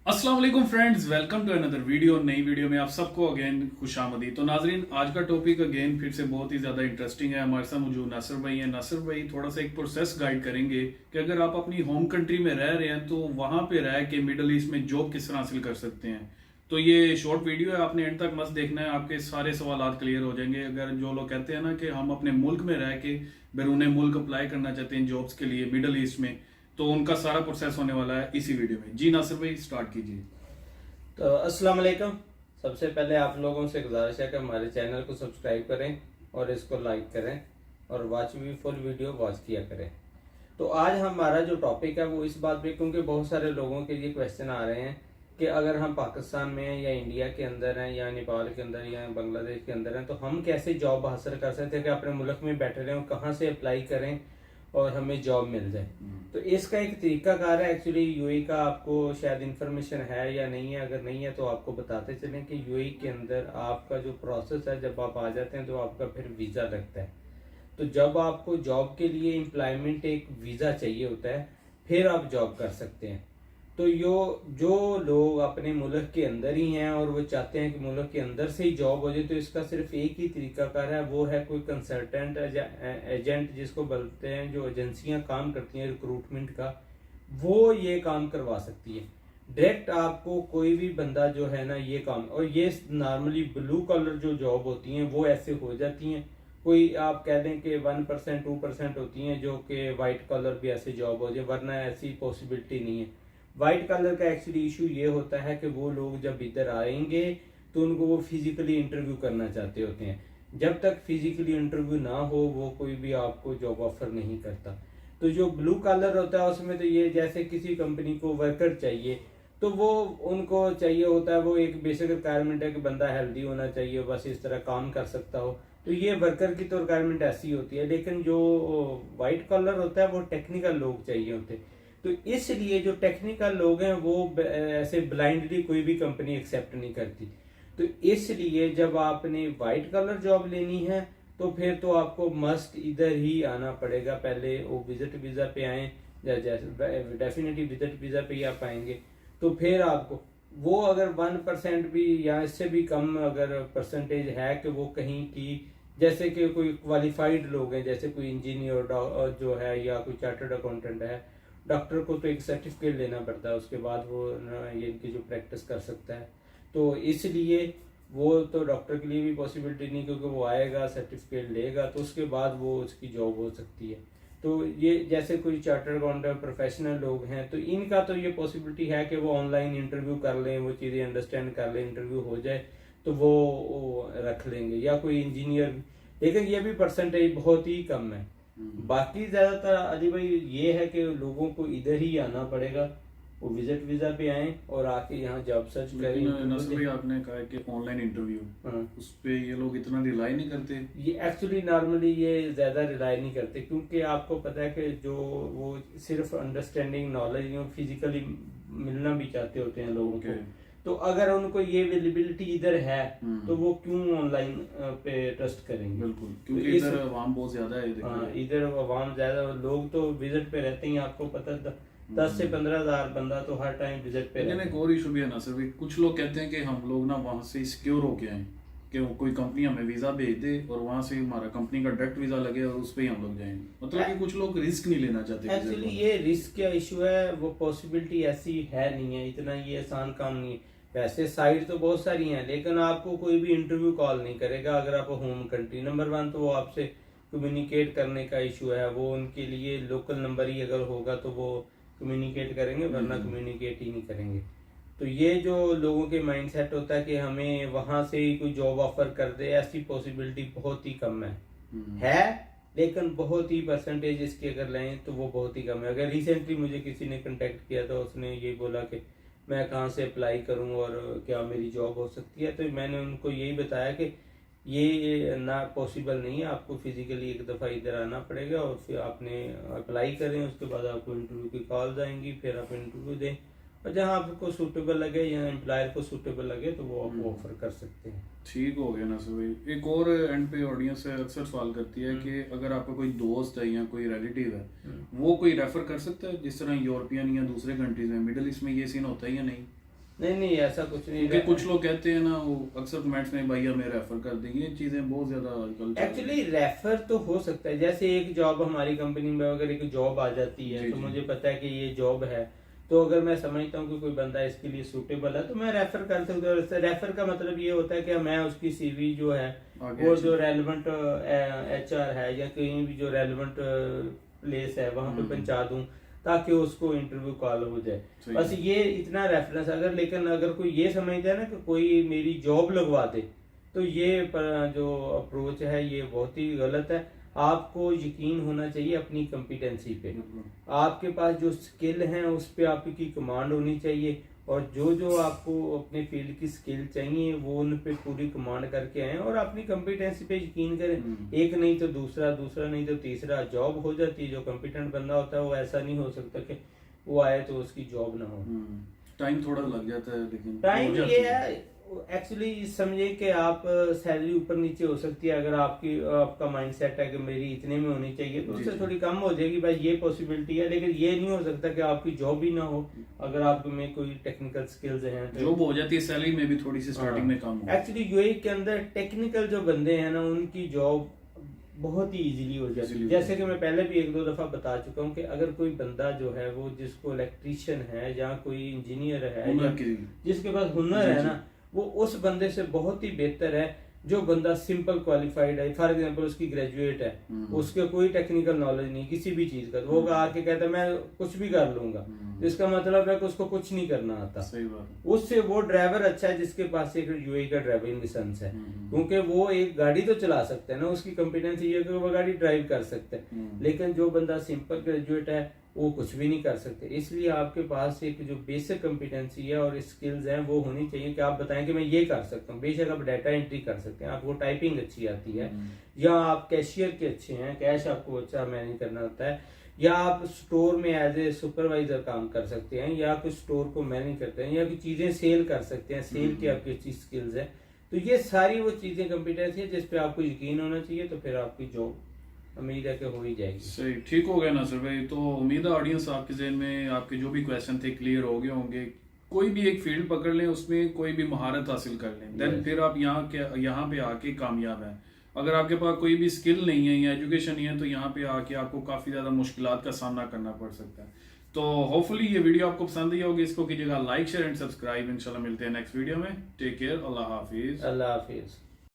अस्सलाम वालेकुम friends, welcome to another video. नई वीडियो में आप सबको अगेन खुशामदी। तो नाजरीन, आज का टॉपिक अगेन फिर से बहुत ही ज़्यादा इंटरेस्टिंग है। हमारे साथ मौजूद नासिर भाई हैं। नासिर भाई थोड़ा सा एक प्रोसेस गाइड करेंगे कि अगर आप अपनी होम कंट्री में रह रहे हैं तो वहाँ पे रह के मिडल ईस्ट में जॉब किस तरह हासिल कर सकते हैं। तो ये शॉर्ट वीडियो है, आपने एंड तक मस्त देखना है, आपके सारे सवाल क्लियर हो जाएंगे। अगर जो लोग कहते हैं ना कि हम अपने मुल्क में रह के बैरून मुल्क अप्लाई करना चाहते हैं जॉब्स के लिए मिडल ईस्ट में, तो उनका सारा प्रोसेस होने वाला है इसी वीडियो में। जी नासिर भाई, स्टार्ट कीजिए। तो अस्सलाम वालेकुम। सबसे पहले आप लोगों से गुजारिश है कि हमारे चैनल को सब्सक्राइब करें और इसको लाइक करें और वॉच भी फुल वीडियो वॉच किया करें। तो आज हमारा जो टॉपिक है वो इस बात पे, क्योंकि बहुत सारे लोगों के ये क्वेश्चन आ रहे हैं कि अगर हम पाकिस्तान में हैं या इंडिया के अंदर हैं या नेपाल के अंदर या बांग्लादेश के अंदर हैं तो हम कैसे जॉब हासिल कर सकते हैं कि अपने मुल्क में बैठे रहें और कहाँ से अप्लाई करें और हमें जॉब मिल जाए। तो इसका एक तरीकाकार है। एक्चुअली यूएई का आपको शायद इंफॉर्मेशन है या नहीं है, अगर नहीं है तो आपको बताते चलें कि यूएई के अंदर आपका जो प्रोसेस है, जब आप आ जाते हैं तो आपका फिर वीज़ा लगता है। तो जब आपको जॉब के लिए एम्प्लॉयमेंट एक वीज़ा चाहिए होता है, फिर आप जॉब कर सकते हैं। तो जो लोग अपने मुल्क के अंदर ही हैं और वो चाहते हैं कि मुल्क के अंदर से ही जॉब हो जाए, तो इसका सिर्फ एक ही तरीकाकार है, वो है कोई कंसल्टेंट एजेंट जिसको बोलते हैं, जो एजेंसियां काम करती हैं रिक्रूटमेंट का, वो ये काम करवा सकती है। डायरेक्ट आपको कोई भी बंदा जो है ना ये काम, और ये नॉर्मली ब्लू कलर जो जॉब होती हैं वो ऐसे हो जाती हैं। कोई आप कह दें कि 1% 2% होती हैं जो कि वाइट कलर भी ऐसे जॉब हो जाए, वरना ऐसी पॉसिबिलिटी नहीं है। वाइट कलर का एक्चुअली इशू ये होता है कि वो लोग जब इधर आएंगे तो उनको वो फिजिकली इंटरव्यू करना चाहते होते हैं। जब तक फिजिकली इंटरव्यू ना हो वो कोई भी आपको जॉब ऑफर नहीं करता। तो जो ब्लू कलर होता है उसमें तो ये जैसे किसी कंपनी को वर्कर चाहिए तो वो उनको चाहिए होता है, वो एक बेसिक रिक्वायरमेंट है कि बंदा हेल्दी होना चाहिए, बस इस तरह काम कर सकता हो। तो ये वर्कर की तो रिक्वायरमेंट ऐसी होती है। लेकिन जो वाइट कलर होता है वो टेक्निकल लोग चाहिए होते हैं। तो इसलिए जो टेक्निकल लोग हैं वो ऐसे ब्लाइंडली कोई भी कंपनी एक्सेप्ट नहीं करती। तो इसलिए जब आपने वाइट कलर जॉब लेनी है तो फिर तो आपको मस्ट इधर ही आना पड़ेगा। पहले वो विजिट वीजा पे आए, जैसे डेफिनेटली विजिट वीजा पे ही आप आएंगे तो फिर आपको वो अगर 1% भी या इससे भी कम अगर परसेंटेज है कि वो कहीं की, जैसे कि कोई क्वालिफाइड लोग हैं, जैसे कोई इंजीनियर जो है या कोई चार्टर्ड अकाउंटेंट है, डॉक्टर को तो एक सर्टिफिकेट लेना पड़ता है, उसके बाद वो ये इनकी जो प्रैक्टिस कर सकता है। तो इसलिए वो तो डॉक्टर के लिए भी पॉसिबिलिटी नहीं, क्योंकि वो आएगा सर्टिफिकेट लेगा तो उसके बाद वो उसकी जॉब हो सकती है। तो ये जैसे कोई चार्टर्ड अकाउंटेंट प्रोफेशनल लोग हैं तो इनका तो ये पॉसिबिलिटी है कि वो ऑनलाइन इंटरव्यू कर लें, वो चीज़ें अंडरस्टैंड कर लें, इंटरव्यू हो जाए तो वो रख लेंगे, या कोई इंजीनियर। लेकिन ये भी परसेंटेज बहुत ही कम है। बाकी ज्यादातर अली भाई ये है कि लोगों को इधर ही आना पड़ेगा, वो विजिट वीजा पे आए और आके यहाँ जॉब सर्च करें। नसर भाई, आपने कहा कि ऑनलाइन इंटरव्यू, उस पे ये लोग इतना रिलाई नहीं करते। ये एक्चुअली नॉर्मली ये ज्यादा रिलाई नहीं करते, क्योंकि आपको पता है कि जो वो सिर्फ अंडरस्टैंडिंग नॉलेज फिजिकली मिलना भी चाहते होते हैं लोगों को। तो अगर उनको ये अवेलेबिलिटी इधर है तो वो क्यों ऑनलाइन पे ट्रस्ट करेंगे। बिल्कुल, क्योंकि इधर आवाम बहुत ज्यादा है। हाँ, इधर आवाम ज्यादा, लोग तो विजिट पे रहते हैं, आपको पता 10 से 15 हजार बंदा तो हर टाइम विजिट पे रहता है। एक और इशू भी है ना सर, कुछ लोग कहते हैं कि हम लोग ना वहाँ से सिक्योर होके आए, कि कोई कंपनी हमें वीजा भेज दे और वहाँ से हमारा कंपनी का डायरेक्ट वीजा लगे और उस पे ही हम लोग जाएं। मतलब कि कुछ लोग रिस्क नहीं लेना चाहते। एक्चुअली ये रिस्क का इशू है, वो पॉसिबिलिटी ऐसी है नहीं है, इतना ये आसान काम नहीं है। वैसे साइट तो बहुत सारी हैं लेकिन आपको कोई भी इंटरव्यू कॉल नहीं करेगा अगर आप होम कंट्री। नंबर 1 तो वो आपसे कम्युनिकेट करने का इशू है, वो उनके लिए लोकल नंबर ही अगर होगा तो वो कम्युनिकेट करेंगे, वरना कम्युनिकेट ही नहीं करेंगे। तो ये जो लोगों के माइंडसेट होता है कि हमें वहां से ही कोई जॉब ऑफर कर दे, ऐसी पॉसिबिलिटी बहुत ही कम है लेकिन बहुत ही परसेंटेज इसकी अगर लें तो वो बहुत ही कम है। अगर रिसेंटली मुझे किसी ने कांटेक्ट किया था, उसने ये बोला कि मैं कहाँ से अप्लाई करूँ और क्या मेरी जॉब हो सकती है, तो मैंने उनको यही बताया कि ये ना पॉसिबल नहीं है, आपको फिजिकली एक दफ़ा इधर आना पड़ेगा और फिर आपने अप्लाई करें, उसके बाद आपको इंटरव्यू की कॉल्स आएंगी, फिर आप इंटरव्यू दें और जहाँ आपको सूटेबल लगे या एम्प्लॉयर को सूटेबल लगे तो वो आपको ऑफर कर सकते हैं। ठीक हो गया ना सर भाई। एक और एंड पे ऑडियंस से अक्सर सवाल करती है कि अगर आपका कोई दोस्त है या कोई रिलेटिव है, वो कोई रेफर कर सकता है, जिस तरह यूरोपियन या दूसरे कंट्रीज में, मिडिल ईस्ट में ये सीन होता है या नहीं? नहीं ऐसा कुछ नहीं। क्योंकि कुछ लोग कहते हैं ना, वो अक्सर कमेंट्स में भैया मैं रेफर कर देंगे, ये चीजें बहुत ज्यादा आजकल चल रही एक्चुअली रेफर तो हो सकता है, जैसे एक जॉब हमारी कंपनी में अगर एक जॉब आ जाती है जी, तो जी। मुझे पता है कि ये जॉब है, तो अगर मैं समझता हूँ कि कोई बंदा इसके लिए सूटेबल है तो मैं रेफर कर सकता हूँ। रेफर का मतलब ये होता है कि मैं उसकी सीवी जो है आगे वो अच्छा। जो रेलेवेंट एचआर है या कहीं भी जो रेलेवेंट प्लेस है वहां पे पहुंचा दूं ताकि उसको इंटरव्यू कॉल हो जाए। सही बस है। ये इतना रेफरेंस। अगर लेकिन अगर कोई ये समझता है ना कि कोई मेरी जॉब लगवा दे, तो ये जो अप्रोच है ये बहुत ही गलत है। आपको यकीन होना चाहिए अपनी कॉम्पिटेंसी पे, बिल्कुल। आपके पास जो स्किल हैं उस पे आपकी कमांड होनी चाहिए, और जो आपको अपने फील्ड की स्किल चाहिए वो उन पे पूरी कमांड करके आए और अपनी कॉम्पिटेंसी पे यकीन करें। एक नहीं तो दूसरा, दूसरा नहीं तो तीसरा जॉब हो जाती है। जो कॉम्पिटेंट बंदा होता है वो ऐसा नहीं हो सकता कि वो आए तो उसकी जॉब ना हो। टाइम थोड़ा लग जाता है, लेकिन टाइम हो जाती ये है एक्चुअली, समझे कि आप सैलरी ऊपर नीचे हो सकती है। अगर आपका माइंडसेट है कि मेरी इतने में होनी चाहिए तो जी, उससे जी। थोड़ी कम हो जाएगी भाई, ये पॉसिबिलिटी है। लेकिन ये नहीं हो सकता कि आपकी जॉब ही ना हो। अगर आप में कोई टेक्निकल स्किल्स हैं तो जॉब हो जाती है, सैलरी में भी थोड़ी सी स्टार्टिंग में कम हो। एक्चुअली यूएई के अंदर टेक्निकल जो बंदे हैं ना उनकी जॉब बहुत ही इजीली हो जाती है। जैसे कि मैं पहले भी एक दो दफा बता चुका हूँ कि अगर कोई बंदा जो है वो जिसको इलेक्ट्रीशियन है या कोई इंजीनियर है हुनर या की। जिसके पास हुनर जी, है जी। ना, वो उस बंदे से बहुत ही बेहतर है जो बंदा सिंपल क्वालिफाइड है। फॉर एग्जांपल उसकी ग्रेजुएट है, उसके कोई टेक्निकल नॉलेज नहीं किसी भी चीज का, तो वो आके कहता है मैं कुछ भी कर लूंगा, तो इसका मतलब है कि उसको कुछ नहीं करना आता। सही बात है। उससे वो ड्राइवर अच्छा है जिसके पास एक यूएई का ड्राइविंग लाइसेंस है, क्योंकि वो एक गाड़ी तो चला सकते हैं ना, उसकी कॉम्पिटेंसी ये है कि वो गाड़ी ड्राइव कर सकते हैं। लेकिन जो बंदा सिंपल ग्रेजुएट है वो कुछ भी नहीं कर सकते। इसलिए आपके पास एक जो बेसिक कॉम्पिटेंसी है और स्किल्स हैं वो होनी चाहिए कि आप बताएं कि मैं ये कर सकता हूँ। बेशक आप डाटा एंट्री कर सकते हैं, आपको टाइपिंग अच्छी आती है, या आप कैशियर के अच्छे हैं, कैश आपको अच्छा मैनेज करना आता है, या आप स्टोर में एज ए सुपरवाइजर काम कर सकते हैं, या कुछ स्टोर को मैनेज करते हैं, या कुछ चीजें सेल कर सकते हैं, सेल की आपकी अच्छी स्किल्स है। तो ये सारी वो चीजें कॉम्पिटेंसी है जिस पे आपको यकीन होना चाहिए, तो फिर आपकी जॉब उम्मीद है कि हो ही जाएगी। सही, ठीक हो गया नासिर भाई। तो उम्मीद है ऑडियंस आपके जहन में आपके जो भी क्वेश्चन थे क्लियर हो गए होंगे। कोई भी एक फील्ड पकड़ लें, उसमें कोई भी महारत हासिल कर लें, देन फिर आप यहाँ पे आके कामयाब हैं। अगर आपके पास कोई भी स्किल नहीं है या एजुकेशन नहीं है तो यहाँ पे आके आपको काफी ज्यादा मुश्किलात का सामना करना पड़ सकता है। तो होपफुली ये वीडियो आपको पसंद आई होगी। इसको कीजिएगा लाइक, शेयर एंड सब्सक्राइब। इंशाल्लाह मिलते हैं नेक्स्ट वीडियो में। टेक केयर, अल्लाह हाफिज। अल्लाह हाफिज।